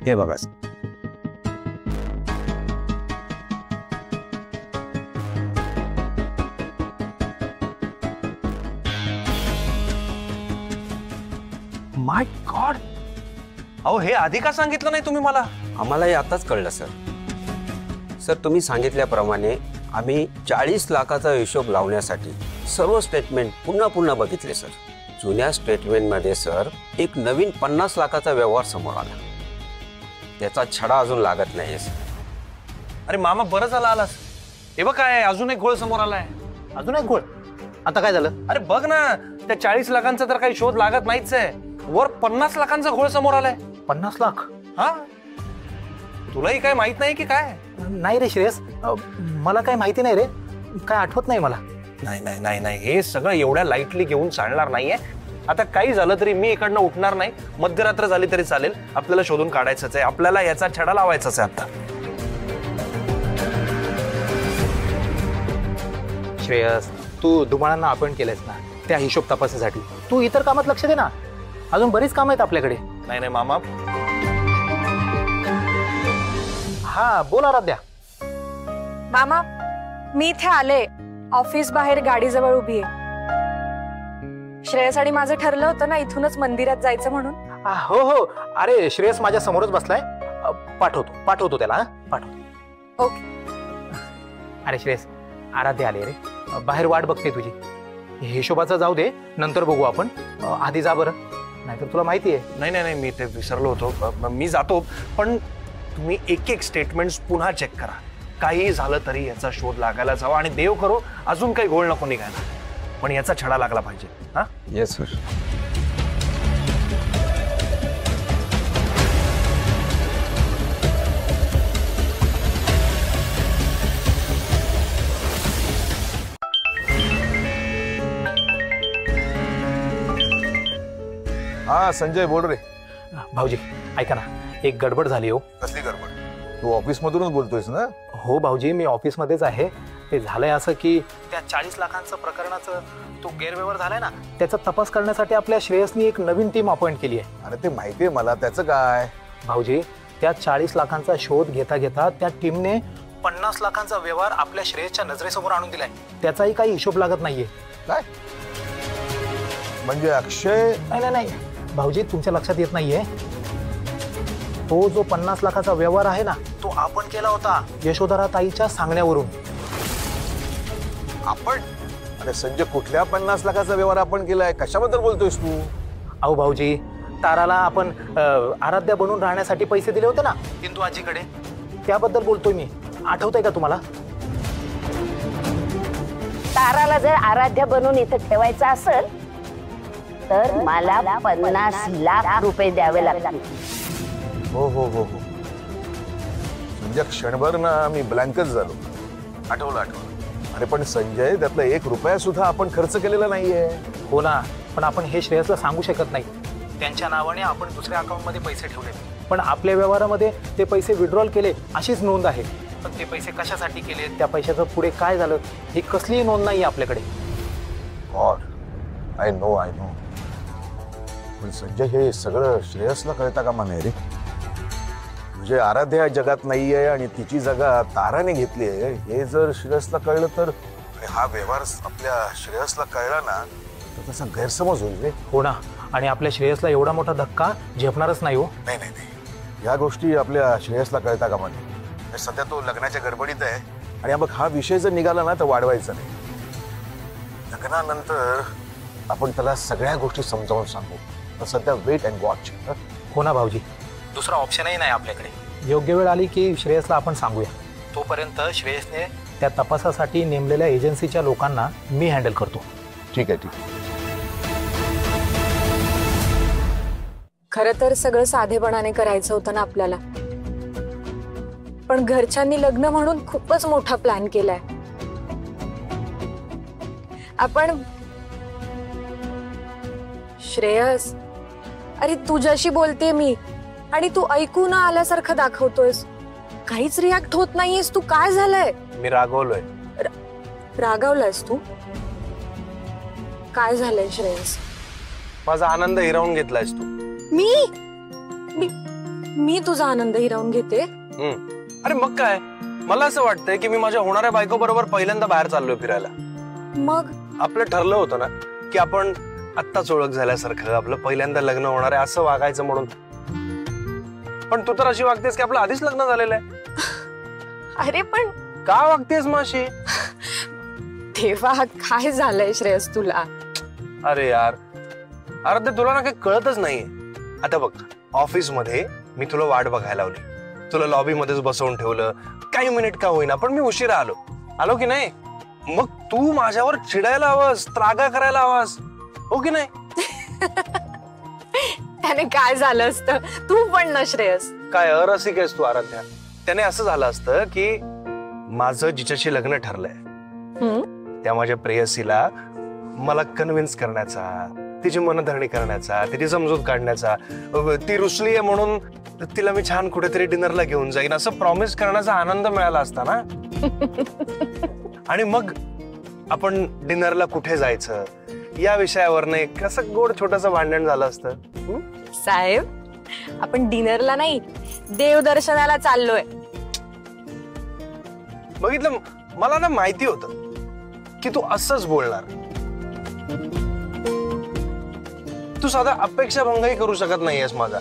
हे बघा माय गॉड, अहो हे आधी का सांगितलं नाही तुम्ही मला? आम्हालाही आताच कळलं सर. सर तुम्ही सांगितल्याप्रमाणे आम्ही 40 लाखाचा हिशोब लावण्यासाठी सर्व स्टेटमेंट पुन्हा पुन्हा बघितले सर. जुन्या स्टेटमेंटमध्ये सर एक नवीन 50 लाखाचा व्यवहार समोर आला. त्याचा छडा अजून लागत नाही सर. अरे मामा बरं झालं आलास. हे बघ काय अजून एक घोळ समोर आलाय. अजून एक घोळ? आता काय झालं? अरे बघ ना, त्या 40 लाखांचा तर काही शोध लागत नाहीच आहे. वर 50 लाखांचा घोळ समोर आलाय. 50 लाख? हा, तुलाही काय माहित नाही की काय? नाही रे श्रेयस, मला काय माहिती नाही रे, काय आठवत नाही मला. नाही नाही नाही नाही, हे सगळं एवढ्या लाईटली घेऊन चालणार नाहीये. आता काही झालं तरी मी इकडनं उठणार नाही. मध्यरात्र झाली तरी चालेल, आपल्याला शोधून काढायचंच आहे. आपल्याला याचा छडा लावायचाच आहे आता. श्रेयस, तू दुमाळांना अपॉइंट केलंयस ना त्या हिशोब तपासासाठी. तू इतर कामात लक्ष दे ना, अजून बरीच काम आहेत आपल्याकडे. नाही नाही मामा. हा बोल आराध्या. मामा, मी इथे आले. ऑफिस बाहेर गाडीजवळ उभी आहे. श्रेयस आणि माझं ठरलं होतं ना इथूनच मंदिरात जायचं म्हणून. हो हो, अरे श्रेयस माझ्या समोरच बसलाय. पाठवतो त्याला. पाठवतो. ओके. अरे श्रेयस, आराध्या आले रे, बाहेर वाट बघते तुझी. हिशोबाचं जाऊ दे, नंतर बघू आपण. आधी जा बरं, नाहीतर तुला माहिती आहे. नाही नाही नाही, मी ते विसरलो होतो. मी जातो, पण तुम्ही एक एक स्टेटमेंट पुन्हा चेक करा. काही झालं तरी याचा शोध लागायला जावा आणि देव करो अजून काही घोळ नको निघायला, पण याचा छडा लागला पाहिजे. हा, येस सर. हा संजय बोल रे. भाऊजी ऐका ना, एक गडबड झाली हो. कसली गडबड? तू ऑफिस मधूनच बोलतोयस ना? हो भाऊजी, मी ऑफिस मध्येच आहे. ते झालंय असं की त्या 40 लाखांचं प्रकरणाचं तो गैरव्यवहार झालाय ना, त्याचा तपास करण्यासाठी आपल्या श्रेयसनी एक नवीन टीम अपॉइंट केली आहे. अरे ते माहितीये मला, त्याचं काय? भाऊजी, त्या 40 लाखांचा शोध घेता घेता त्या टीमने 50 लाखांचा व्यवहार आपल्या श्रेयसच्या नजरेसमोर आणून दिलाय. त्याचाही काही हिशोब लागत नाहीये. काय म्हणजे अक्षय? नाही नाही भाऊजी, तुमच्या लक्षात येत नाहीये. तो जो 50 लाखाचा व्यवहार आहे ना, तो आपण केला होता यशोधरा ताईच्या सांगण्यावरून. आपण? अरे संजय, कुठल्या 50 लाखाचा व्यवहार आपण केलाय? कशाबद्दल बोलतोयस तू? अहो भाऊजी, ताराला आपण आराध्या बनून राहण्यासाठी पैसे दिले होते ना इंदू आजीकडे, त्याबद्दल बोलतोय मी. आठवतंय का तुम्हाला? ताराला जर आराध्या बनून इथं ठेवायचं असेल तर मला 50 लाख रुपये द्यावे लागतील. हो हो हो हो संजय, क्षणभर ना मी ब्लँकच झालो. आठवलं. अरे पण संजय, त्यातला 1 रुपया सुद्धा आपण खर्च केलेला नाहीये. हो ना, पण आपण हे श्रेयसला सांगू शकत नाही. त्यांच्या नावाने आपण दुसऱ्या अकाउंटमध्ये पैसे ठेवले, पण आपल्या व्यवहारामध्ये ते पैसे विड्रॉल केले अशीच नोंद आहे. पण ते पैसे कशासाठी केले, त्या पैशाचं पुढे काय झालं, ही कसलीही नोंद नाही आपल्याकडे. God, I know. पण संजय, हे सगळं श्रेयसला कळता कामा नये रे. म्हणजे आराध्या जगात नाहीये आणि तिची जागा ताराने घेतली आहे, हे जर श्रेयसला कळलं तर हा व्यवहार आपल्या श्रेयसला कळला ना तर त्याचा गैरसमज होईल रे. हो ना, आणि आपल्या श्रेयसला एवढा मोठा धक्का झेपणारच नाही हो. नाही, या गोष्टी आपल्या श्रेयसला कळता कामा नये. सध्या तो लग्नाच्या गडबडीत आहे आणि मग हा विषय जर निघाला ना तर वाढवायचा नाही. लग्नानंतर आपण त्याला सगळ्या गोष्टी समजावून सांगू. तर सध्या वेट अँड वॉच. हो ना भाऊजी, दुसरा ऑप्शनही नाही आपल्याकडे. योग्य वेळ आली की श्रेयसला आपण सांगूया. तोपर्यंत श्रेयसने त्या तपासासाठी नेमलेल्या एजन्सीच्या लोकांना मी हँडल करतो. ठीक आहे. खरं तर सगळं साधेपणाने करायचं होतं ना आपल्याला, पण घरच्यांनी लग्न म्हणून खूपच मोठा प्लॅन केलाय. आपण श्रेयस, अरे तुझ्याशी बोलते मी आणि तू ऐकू न आल्यासारखं दाखवतोयस. काहीच रिॲक्ट होत नाहीयेस तू. काय झालंय? मी रागवलोय. रागावलायस तू? काय झालंय श्रेयस? माझा आनंद हिरावून घेतलायस तू. मी मी तुझा आनंद हिरावून घेते? अरे मग काय, मला असं वाटतंय की मी माझ्या होणाऱ्या बायको बरोबर पहिल्यांदा बाहेर चाललोय फिरायला. मग आपलं ठरलं होतं ना की आपण आत्ताच ओळख झाल्यासारखं, आपलं पहिल्यांदा लग्न होणार आहे असं वागायचं म्हणून. पण तू तर अशी वागतेस की आपलं आधीच लग्न झालेलं आहे. अरे पण का वागतेस माशी? तेव्हा काय झालंय श्रेयस तुला? अरे यार, अरे ते तुला ना काही कळतच नाहीये. आता बघ, ऑफिस मध्ये मी तुला वाट बघायला लावली, तुला लॉबी मध्येच बसवून ठेवलं, काही मिनिट का होईना, पण मी उशिरा आलो की नाही? मग तू माझ्यावर चिडायला हवास, त्रागा करायला हवास, हो की नाही? त्याने काय झालं असतं? तू पण ना श्रेयस. काय अरसिक आहेस तू आराध्या. त्याने असं झालं असतं की माझं जिच्याशी लग्न ठरलंय त्या माझ्या प्रेयसीला मला कन्व्हिन्स करण्याचा, तिची मनधरणी करण्याचा, तिची समजूत काढण्याचा, ती रुसली आहे म्हणून तिला मी छान कुठेतरी डिनरला घेऊन जाईन असं प्रॉमिस करण्याचा आनंद मिळाला असता ना. आणि मग आपण डिनरला कुठे जायचं या विषयावर एक कसं गोड छोटस भांडण झालं असतं. साहेब, आपण डिनरला नाही, देवदर्शनाला चाललोय. बघितलं, मला ना माहिती होतं की तू असंच बोलणार. तू साधा अपेक्षा भंगही करू शकत नाहीयेस माझा.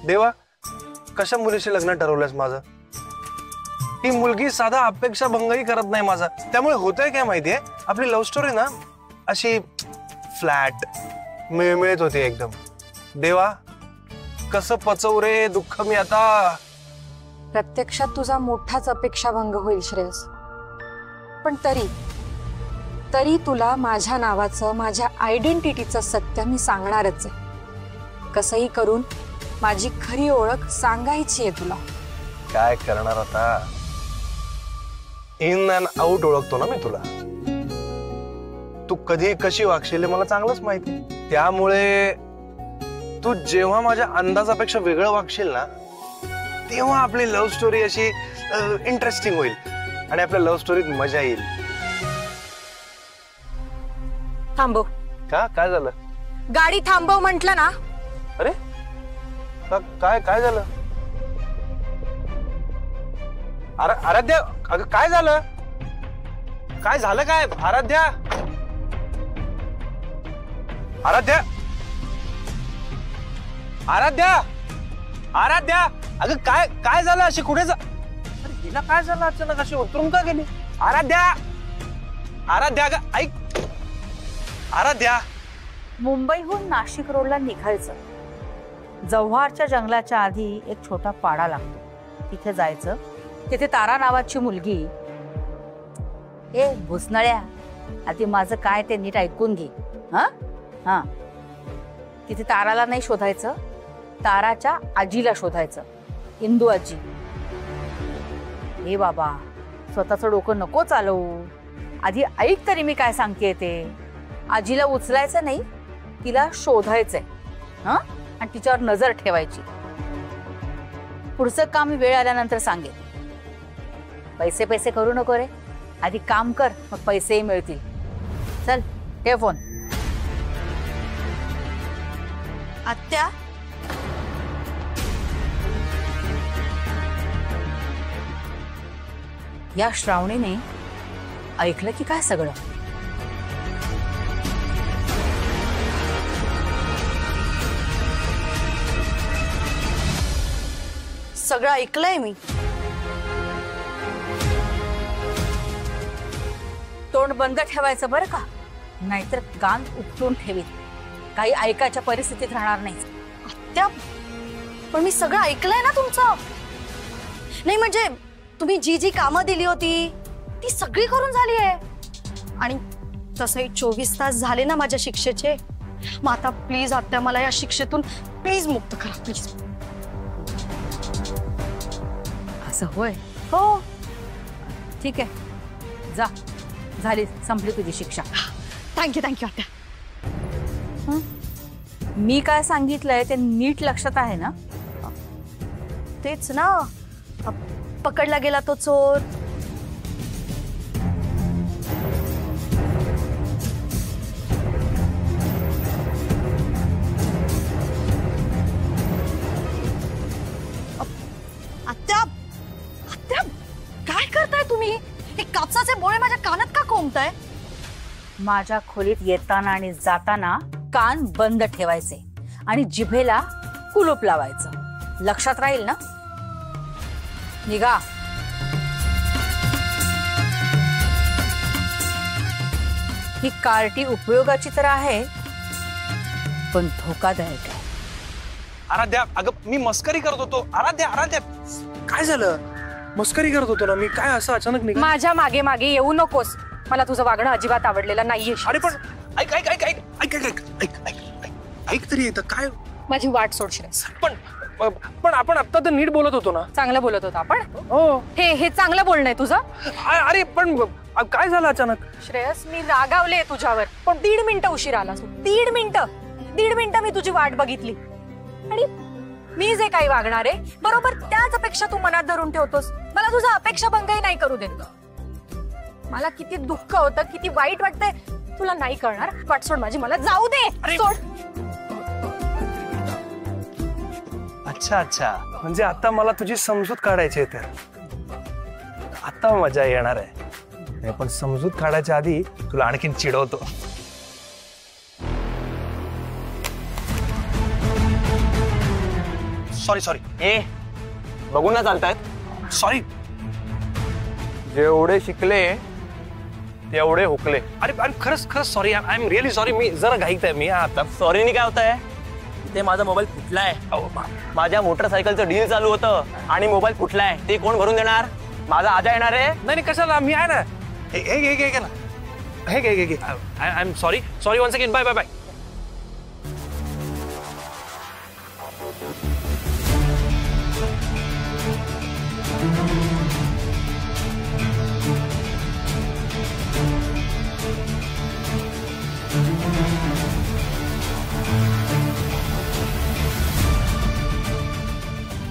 देवा, कशा मुलीशी लग्न ठरवलंयस माझं? ती मुलगी साधा अपेक्षा भंगही करत नाही माझा. त्यामुळे होतंय काय माहितीये, आपली लव्ह स्टोरी ना अशी फ्लॅट मिळमिळत होती एकदम. देवा, कसं पचवू रे दुःख मी आता. प्रत्यक्षात तुझा मोठाच अपेक्षाभंग होईल श्रेयस, पण तरी तुला माझ्या नावाचं, माझ्या आयडेंटिटीचं सत्य मी सांगणारच आहे. कसंही करून माझी खरी ओळख सांगायची आहे तुला. काय करणार आता? इन अँड आउट ओळखतो ना मी तुला. तू कधी कशी वागशील मला चांगलंच माहिती. त्यामुळे तू जेव्हा माझ्या अंदाजापेक्षा वेगळं वागशील ना, तेव्हा आपली लव्ह स्टोरी अशी इंटरेस्टिंग होईल आणि आपल्या लव्ह स्टोरीत मजा येईल. थांबव. का? काय झालं? गाडी थांबव म्हंटल ना. अरे काय झालं? आराध्या, अगं काय झालं? काय झालं काय? आराध्या, आराध्या, आराध्या, आराध्या, अगं काय झालं? अशी कुठे जा? अरे हिला काय झालं अचानक? अशी उतरून का गेली? आराध्या, आराध्या, अगं ऐक. आराध्या, मुंबईहून नाशिक रोडला निघायचं. जव्हारच्या जंगलाच्या आधी एक छोटा पाडा लागतो, तिथे जायचं. तिथे तारा नावाची मुलगी. ए भुसनळ्या, आधी माझं काय ते नीट ऐकून घे. हा, तिथे ताराला नाही शोधायचं, ताराच्या आजीला शोधायचं, इंदू आजी. ए बाबा, स्वतःचं डोकं नको चालवू, आधी ऐक तरी मी काय सांगते ते. आजीला उचलायचं नाही, तिला शोधायचंय. आणि तिच्यावर नजर ठेवायची. पुढचं काम वेळ आल्यानंतर सांगेन. पैसे करू नको रे, आधी काम कर, मग पैसेही मिळतील. चल ठेव फोन. आत्या, या श्रावणीने ऐकलं की काय सगळं? सगळं ऐकलंय मी. तोंड बंद ठेवायचं बरं का, नाहीतर कान उपटून ठेवीत. काही ऐकायच्या परिस्थितीत राहणार नाही. आत्या, पण मी सगळं ऐकलंय ना तुमचं. नाही म्हणजे तुम्ही जी कामं दिली होती ती सगळी करून झाली आहे. आणि तसंही 24 तास झाले ना माझ्या शिक्षेचे. मग आता प्लीज आत्या, मला या शिक्षेतून प्लीज मुक्त करा, प्लीज. असं होय? हो. ठीक आहे, जा, झाली, संपली तुझी शिक्षा. थँक्यू आत्या. मी काय सांगितलंय ते नीट लक्षात आहे ना? तेच ना, पकडला गेला तो चोर. माझ्या खोलीत येताना आणि जाताना कान बंद ठेवायचे आणि जिभेला कुलूप लावायचं. लक्षात राहील ना? निघा. ही कार्टी उपयोगाची तर आहे, पण धोकादायक आहे. आराध्या, अगं मी मस्करी करत होतो. आराध्या आराध्या काय झालं? मस्करी करत होतो ना मी. काय असं अचानक निघालं? माझ्या मागे मागे येऊ नकोस. मला तुझं वागणं अजिबात आवडलेलं नाहीये. अरे पण ऐक ऐक ऐक ऐक ऐक ऐक ऐक ऐक ऐक ऐक तरी येतं काय? माझी वाट सोड श्रेयस. पण आपण आता तर नीट बोलत होतो ना. चांगलं बोलत होतो आपण. हो. हे चांगलं बोलणं आहे तुझं. अरे पण काय झालं अचानक? श्रेयस, मी रागावले तुझ्यावर, पण 1.5 मिनिटं उशीर आलास. 1.5 मिनिटं मी तुझी वाट बघितली आणि मी जे काही वागणार आहे बरोबर त्याच अपेक्षा तू मनात धरून ठेवतोस. मला तुझा अपेक्षा भंगही नाही करू देत. मला किती दुःख होतं, किती वाईट वाटतंय तुला नाही कळणार. वाट सोड माझी, मला जाऊ दे. सोड. अच्छा अच्छा, म्हणजे आता मला तुझी समजूत काढायची आहे. तर आता मजा येणार आहे. पण समजूत काढायच्या आधी तुला आणखीन चिडवतो. Sorry sorry. ए बघून ना चालतायत. सॉरी. जेवढे शिकले तेवढे हुकले. अरे अरे खरंच खरंच sorry. I am really sorry. मी जरा घाईत आहे. मी आता सॉरी नी काय होत आहे? ते माझा मोबाईल फुटलाय. माझ्या मोटरसायकलचं डील चालू होतं आणि मोबाईल फुटलाय. ते कोण भरून देणार? माझा आजा येणार आहे. नाही नाही कशाला, मी आहे ना. हे ना. हे I am sorry. Sorry one second. Bye bye bye.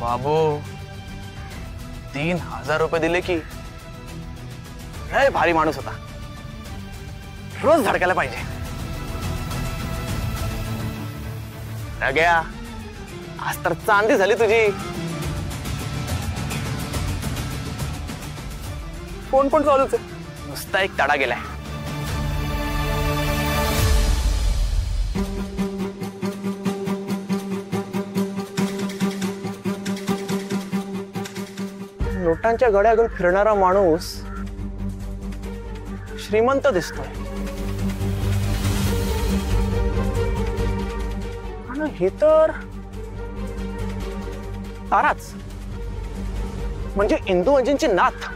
बाबू 3,000 रुपये दिले की लय भारी माणूस होता. रोज धडकायला पाहिजे. गया आज तर चांदी झाली तुझी. फोन पण चालूच आहे. नुसता एक तडा गेलाय. नोटांच्या गड्या घेऊन फिरणारा माणूस श्रीमंत दिसतोय. आणि हे तर ताराच म्हणजे इंदू अंजींची नाथ.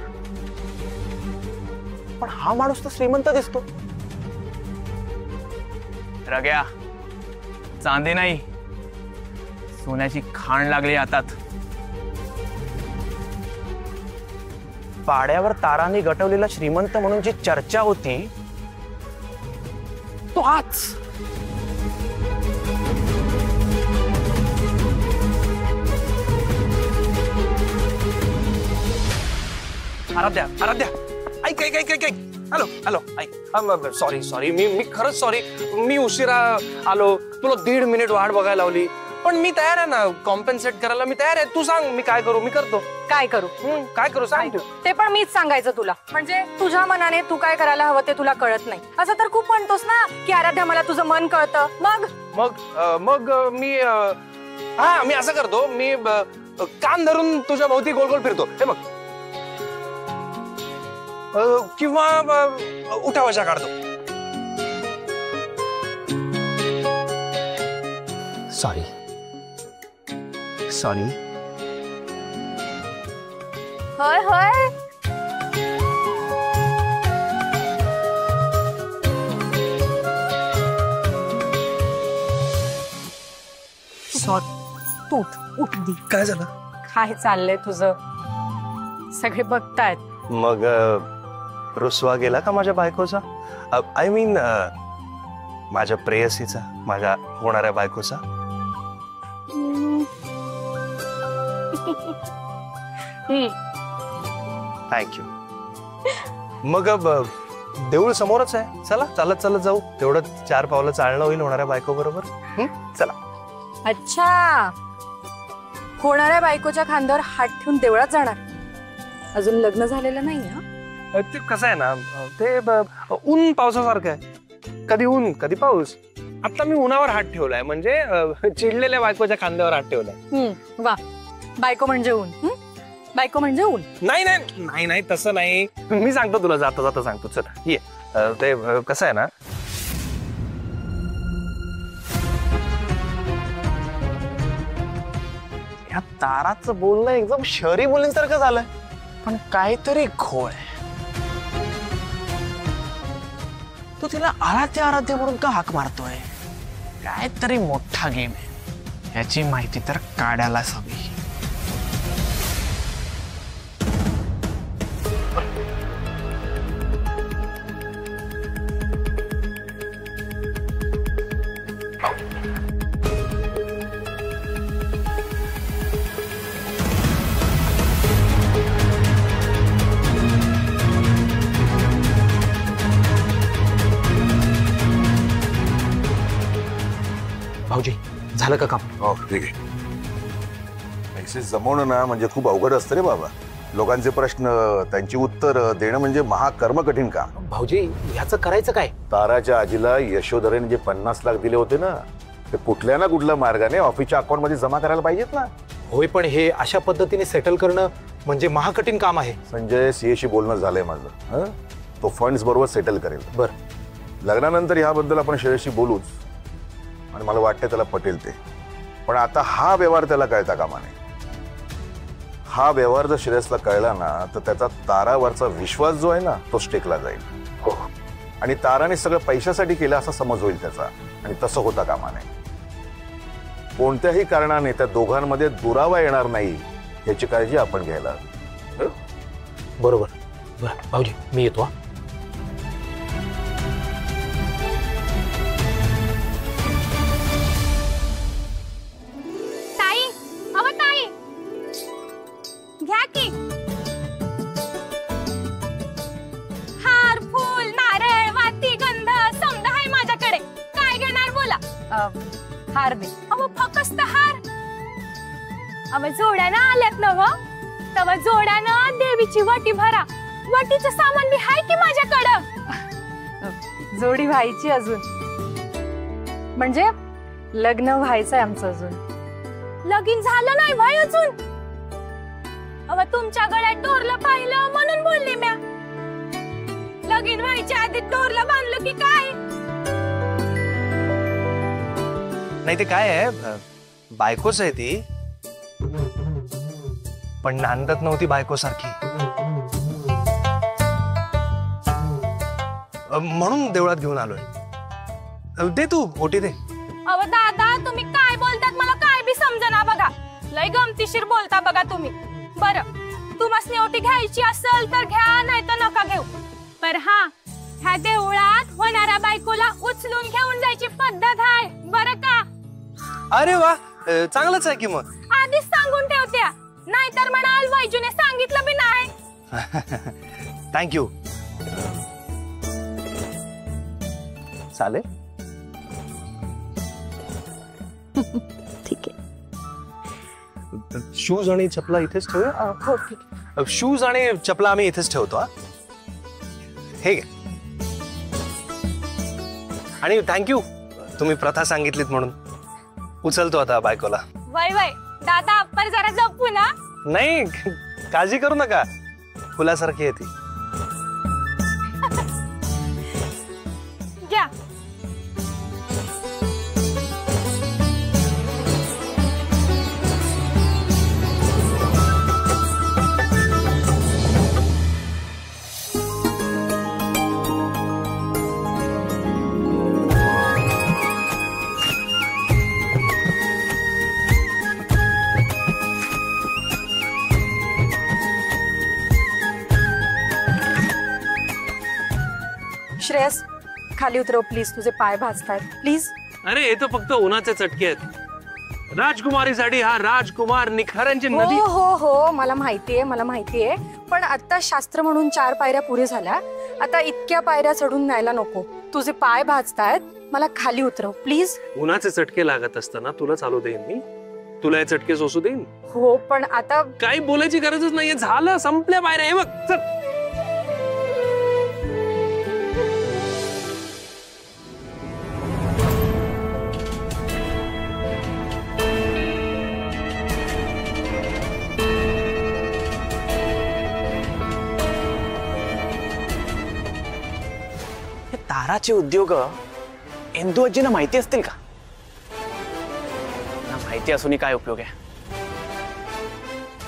पण हा माणूस तर श्रीमंत दिसतो. रग्या चांदी नाही, सोन्याची खाण लागली हातात. पाड्यावर तारांनी गटवलेला श्रीमंत म्हणून जी चर्चा होती तो हाच. आराध्या आराध्या ऐक ऐक ऐक ऐक ऐक. हॅलो हॅलो ऐक. Sorry sorry. मी खरंच सॉरी. मी उशिरा आलो. तुला 1.5 मिनिट वाट बघायला लावली. पण मी तयार आहे ना कॉम्पेन्सेट करायला. मी तयार आहे. तू सांग मी काय करू. मी करतो. काय करू? काय करू सांग तू. ते पण मीच सांगायचं तुला. म्हणजे तुझ्या मनाने तू काय करायला हवं ते तुला कळत नाही असं तर खूप म्हणतोस ना की आराध्या मला तुझं मन कळतं. मग मग मग मी मी असं करतो. मी कान धरून तुझ्या भोवती गोल गोल फिरतो. हे बघ. किंवा उठावाशा काढतो. Sorry sorry. होय होय. तू उठ दी. काय झालं? काय चाललंय तुझं? सगळे बघतायत. मग रुसवा गेला का माझ्या बायकोचा? आय मीन माझ्या प्रेयसीचा, माझ्या होणाऱ्या बायकोचा. थँक्यू. मग देऊळ समोरच आहे. चला चालत चालत जाऊ. तेवढं 4 पावलं चालणं होईल होणाऱ्या बायको बरोबर. चला. अच्छा, होणाऱ्या बायकोच्या खांद्यावर हात ठेवून देवळात जाणार. अजून लग्न झालेलं नाही. ते कसं आहे ना, ते ऊन पावसासारखं आहे. कधी ऊन कधी पाऊस. आता मी उन्हावर हात ठेवलाय म्हणजे चिडलेल्या बायकोच्या खांद्यावर हात ठेवलाय. वा, बायको म्हणजे ऊन. बायको म्हणजे ऊन. नाही नाही नाही नाही तसं नाही. मी सांगतो तुला, जाता जाता सांगतो. चल ये. ते कसं आहे ना, या ताराचं बोलणं एकदम शहरी मुलींसारखं झालंय, पण काहीतरी घोळ आहे. तू तिला आराध्य आराध्य म्हणून का हाक मारतोय? काहीतरी मोठा गेम आहे, याची माहिती तर काढायलाच हवी. भाऊजी, झालं का काम? हो ठीक आहे. पैसे जमवणं ना म्हणजे खूप अवघड असतं रे बाबा. लोकांचे प्रश्न, त्यांची उत्तर देणं म्हणजे महाकर्म कठीण काम. भाऊजी, ह्याचं करायचं काय? ताराच्या आजीला यशोधरेने जे 50 लाख दिले होते ना, ते कुठल्या ना कुठल्या मार्गाने ऑफिसच्या अकाउंट मध्ये जमा करायला पाहिजेत ना. होय, पण हे अशा पद्धतीने सेटल करणं म्हणजे महाकठीण काम आहे. संजय, सीएशी बोलणं झालंय माझं. तो फंड्स बरोबर सेटल करेल. बर, लग्नानंतर ह्याबद्दल आपण श्रेयसशी बोलूच, आणि मला वाटतं त्याला पटेल ते. पण आता हा व्यवहार त्याला कळता कामा नये. हा व्यवहार जर श्रेयसला कळला ना, तर त्याचा तारावरचा विश्वास जो आहे ना, तो स्टेकला जाईल. हो, आणि ताराने सगळं पैशासाठी केलं असा समज होईल त्याचा, आणि तसं होता कामा नये. कोणत्याही कारणाने त्या दोघांमध्ये दुरावा येणार नाही याची काळजी आपण घ्यायला हवी. बरोबर. बरं भाऊजी, मी येतो. हा, घ्या की हार, फूल, नारळ, वाती, गंध समजा आहे माझ्याकडे. काय घेणार बोला. हार दे. अहो फक्त हार. अहो जोड्यानं आल्यात ना ग, तव जोड्यानं देवीची वाटी भरा. वाटीचं सामान बी हाय की माझ्याकडं. जोडी व्हायची अजून, म्हणजे लग्न व्हायचंय आमचं अजून. लगीन झालं नाही भाई अजून. अव तुमच्या गळ्यात डोरलं पाहिलं म्हणून बोलले म्या. लगीन व्हायच्या आधी डोरलं बांधलं की काय? नाही ते काय आहे, बायकोच आहे ती, पण नांदत नव्हती बायको सारखी, म्हणून देवळात घेऊन आलोय. दे तू ओटी दे. अव दादा, तुम्ही काय बोलतात मला काय बी समजना बघा. लय गमतीशीर बोलता बघा तुम्ही. बरं, तुम्हाला ओटी घ्यायची असेल तर घ्या, नाही तर नका घेऊ. पर हा, ह्या देवळात होणाऱ्या बायकोला उचलून घेऊन जायची पद्धत आहे बरं का. अरे वा, चांगलंच आहे की मग. आधीच सांगून ठेवत्या, नाहीतर म्हणाल वैजूने सांगितलं बी नाही. थँक्यू. चालेल. ठीक आहे. शूज आणि चपला इथेच ठेवूया. हो ठीक आहे. शूज आणि चपला आम्ही इथेच ठेवतो. हे घे. आणि थँक्यू, तुम्ही प्रथा सांगितलीत म्हणून. उचलतो आता बायकोला. वय वय दादा, आपण जरा जपू ना. नाही, काळजी करू नका, फुलासारखी आहे ती. घ्या. श्रेयस, खाली उतरव प्लीज, तुझे पाय भाजतायत प्लीज. अरे हे तर फक्त उन्हाचे चटके आहेत. राजकुमारीसाठी हा राजकुमार निखारांची नदी. हो हो हो, मला माहितीये, मला माहितीये. पण आता शास्त्र म्हणून 4 पायऱ्या पुढे झाल्या. आता इतक्या पायऱ्या चढून न्यायला नको. तुझे पाय भाजतायत, मला खाली उतरव प्लीज. उन्हाचे चटके लागत असताना तुला चालू देईन मी, तुला हे चटके सोसू देईन. हो, पण आता काही बोलायची गरजच नाहीये. झालं, संपल्या पायऱ्या. हे बघ, चल. ताराचे उद्योग इंदू आजींना माहिती असतील का? ना माहिती असूनही काय उपयोग आहे?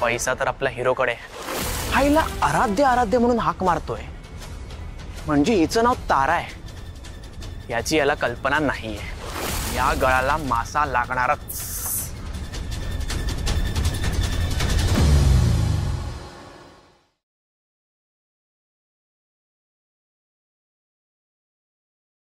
पैसा तर आपल्या हिरोकडे आहे. हा हिला आराध्य आराध्य म्हणून हाक मारतोय म्हणजे हिचं नाव तारा आहे याची याला कल्पना नाहीये. या गळाला मासा लागणारच.